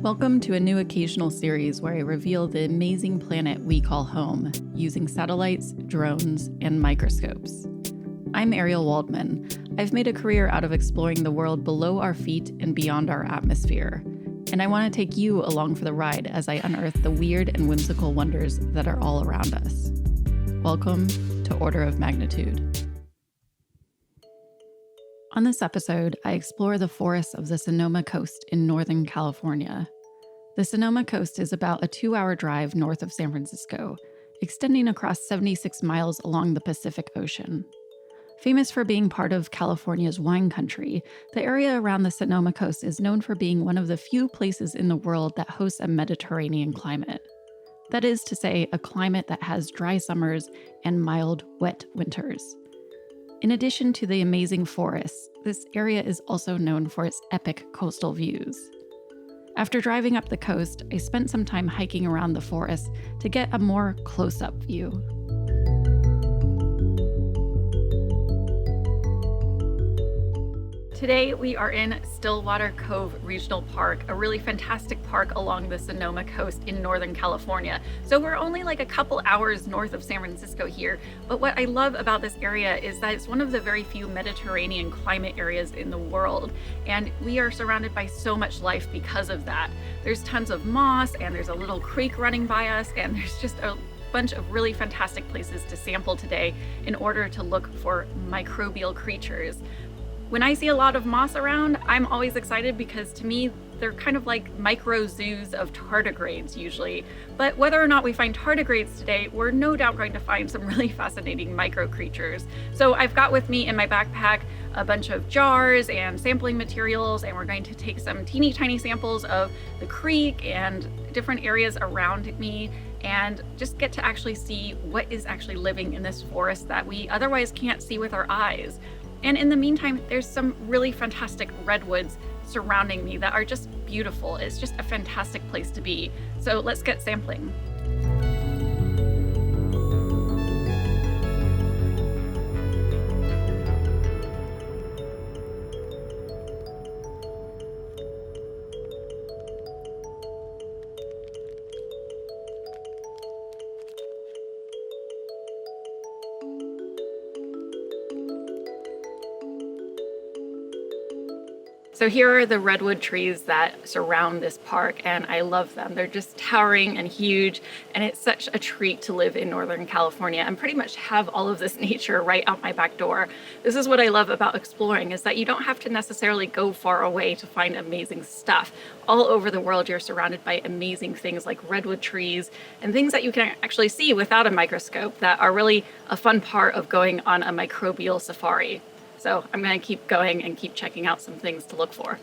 Welcome to a new occasional series where I reveal the amazing planet we call home using satellites, drones, and microscopes. I'm Ariel Waldman. I've made a career out of exploring the world below our feet and beyond our atmosphere. And I want to take you along for the ride as I unearth the weird and whimsical wonders that are all around us. Welcome to Order of Magnitude. On this episode, I explore the forests of the Sonoma Coast in Northern California. The Sonoma Coast is about a 2-hour drive north of San Francisco, extending across 76 miles along the Pacific Ocean. Famous for being part of California's wine country, the area around the Sonoma Coast is known for being one of the few places in the world that hosts a Mediterranean climate. That is to say, a climate that has dry summers and mild, wet winters. In addition to the amazing forests, this area is also known for its epic coastal views. After driving up the coast, I spent some time hiking around the forest to get a more close-up view. Today we are in Stillwater Cove Regional Park, a really fantastic park along the Sonoma Coast in Northern California. So we're only like a couple hours north of San Francisco here, but what I love about this area is that it's one of the very few Mediterranean climate areas in the world, and we are surrounded by so much life because of that. There's tons of moss, and there's a little creek running by us, and there's just a bunch of really fantastic places to sample today in order to look for microbial creatures. When I see a lot of moss around, I'm always excited because to me, they're kind of like micro zoos of tardigrades usually. But whether or not we find tardigrades today, we're no doubt going to find some really fascinating micro creatures. So I've got with me in my backpack a bunch of jars and sampling materials, and we're going to take some teeny tiny samples of the creek and different areas around me and just get to actually see what is actually living in this forest that we otherwise can't see with our eyes. And in the meantime, there's some really fantastic redwoods surrounding me that are just beautiful. It's just a fantastic place to be. So let's get sampling. So here are the redwood trees that surround this park, and I love them. They're just towering and huge, and it's such a treat to live in Northern California and pretty much have all of this nature right out my back door. This is what I love about exploring, is that you don't have to necessarily go far away to find amazing stuff. All over the world, you're surrounded by amazing things like redwood trees and things that you can actually see without a microscope that are really a fun part of going on a microbial safari. So I'm going to keep going and keep checking out some things to look for.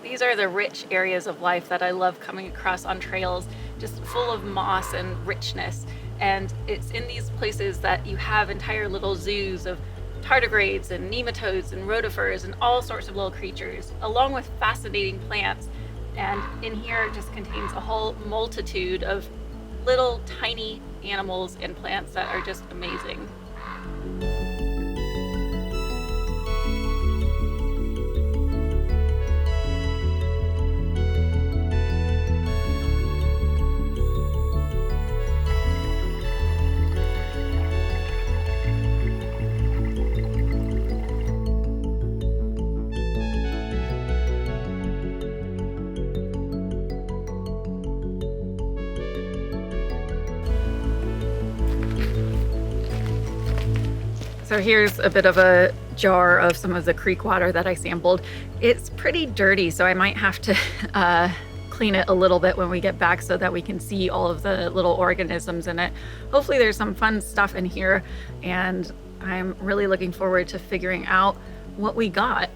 These are the rich areas of life that I love coming across on trails, just full of moss and richness. And it's in these places that you have entire little zoos of tardigrades and nematodes and rotifers and all sorts of little creatures, along with fascinating plants. And in here it just contains a whole multitude of little tiny animals and plants that are just amazing. So here's a bit of a jar of some of the creek water that I sampled. It's pretty dirty, so I might have to clean it a little bit when we get back so that we can see all of the little organisms in it. Hopefully there's some fun stuff in here, and I'm really looking forward to figuring out what we got.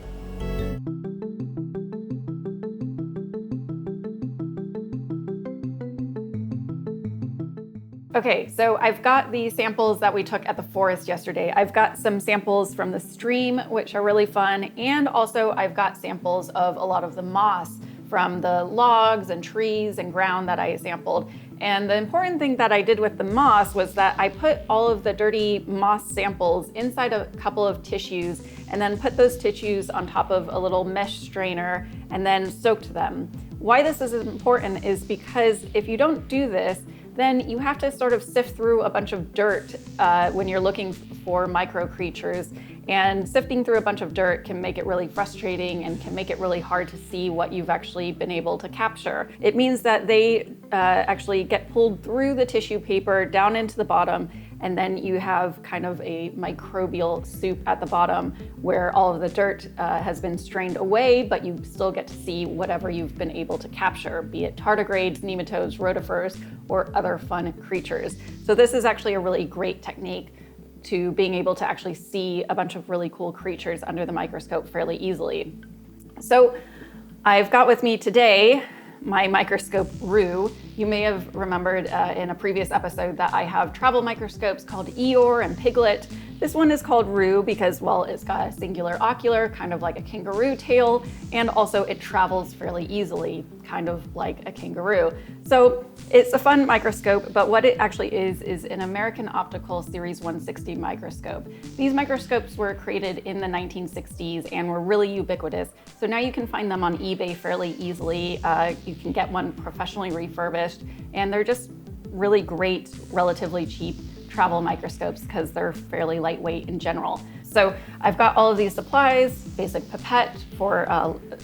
Okay, so I've got the samples that we took at the forest yesterday. I've got some samples from the stream, which are really fun, and also I've got samples of a lot of the moss from the logs and trees and ground that I sampled. And the important thing that I did with the moss was that I put all of the dirty moss samples inside a couple of tissues and then put those tissues on top of a little mesh strainer and then soaked them. Why this is important is because if you don't do this, then you have to sort of sift through a bunch of dirt when you're looking for micro creatures. And sifting through a bunch of dirt can make it really frustrating and can make it really hard to see what you've actually been able to capture. It means that they actually get pulled through the tissue paper down into the bottom, and then you have kind of a microbial soup at the bottom where all of the dirt has been strained away, but you still get to see whatever you've been able to capture, be it tardigrades, nematodes, rotifers, or other fun creatures. So this is actually a really great technique to being able to actually see a bunch of really cool creatures under the microscope fairly easily. So I've got with me today my microscope Rue. You may have remembered in a previous episode that I have travel microscopes called Eeyore and Piglet. This one is called Rue because, well, it's got a singular ocular, kind of like a kangaroo tail, and also it travels fairly easily, kind of like a kangaroo. So it's a fun microscope, but what it actually is an American Optical Series 160 microscope. These microscopes were created in the 1960s and were really ubiquitous. So now you can find them on eBay fairly easily. You can get one professionally refurbished, and they're just really great, relatively cheap travel microscopes because they're fairly lightweight in general. So I've got all of these supplies, basic pipette for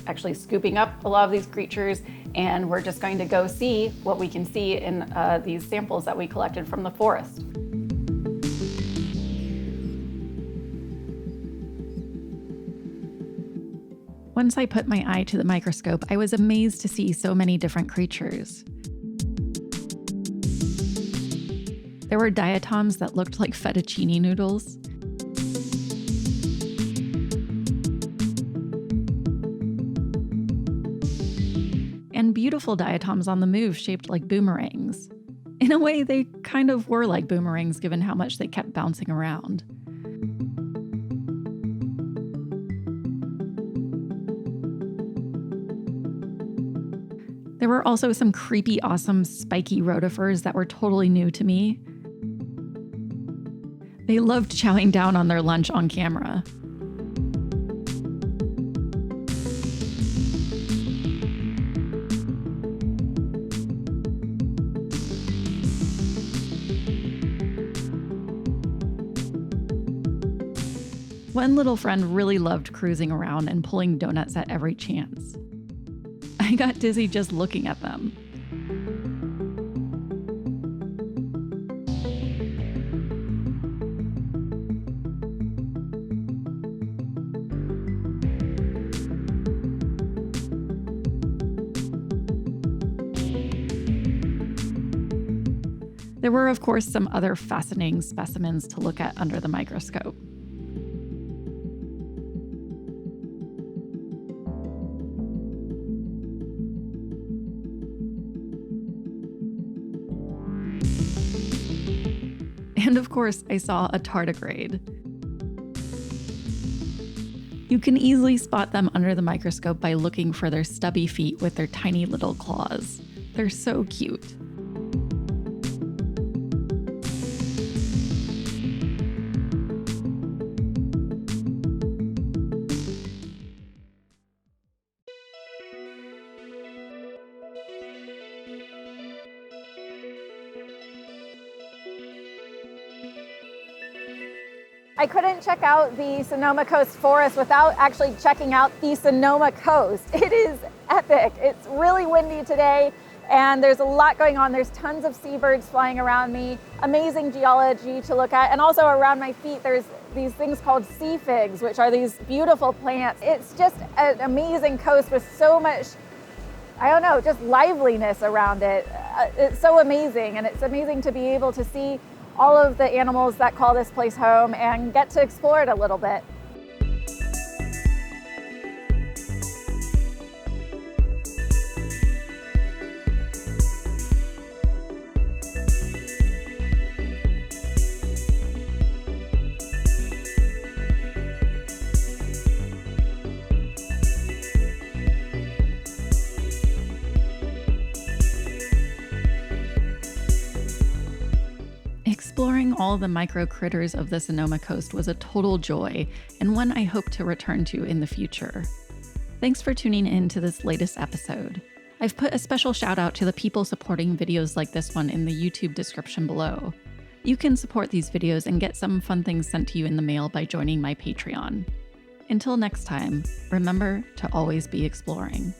actually scooping up a lot of these creatures, and we're just going to go see what we can see in these samples that we collected from the forest. Once I put my eye to the microscope, I was amazed to see so many different creatures. There were diatoms that looked like fettuccine noodles. And beautiful diatoms on the move shaped like boomerangs. In a way, they kind of were like boomerangs given how much they kept bouncing around. There were also some creepy, awesome, spiky rotifers that were totally new to me. They loved chowing down on their lunch on camera. One little friend really loved cruising around and pulling donuts at every chance. I got dizzy just looking at them. There were, of course, some other fascinating specimens to look at under the microscope. And of course, I saw a tardigrade. You can easily spot them under the microscope by looking for their stubby feet with their tiny little claws. They're so cute. I couldn't check out the Sonoma Coast forest without actually checking out the Sonoma Coast. It is epic. It's really windy today and there's a lot going on. There's tons of seabirds flying around me, amazing geology to look at, and also around my feet there's these things called sea figs, which are these beautiful plants. It's just an amazing coast with so much, I don't know, just liveliness around it. It's so amazing, and it's amazing to be able to see all of the animals that call this place home and get to explore it a little bit. all the micro critters of the Sonoma Coast was a total joy, and one I hope to return to in the future. Thanks for tuning in to this latest episode. I've put a special shout out to the people supporting videos like this one in the YouTube description below. You can support these videos and get some fun things sent to you in the mail by joining my Patreon. Until next time, remember to always be exploring.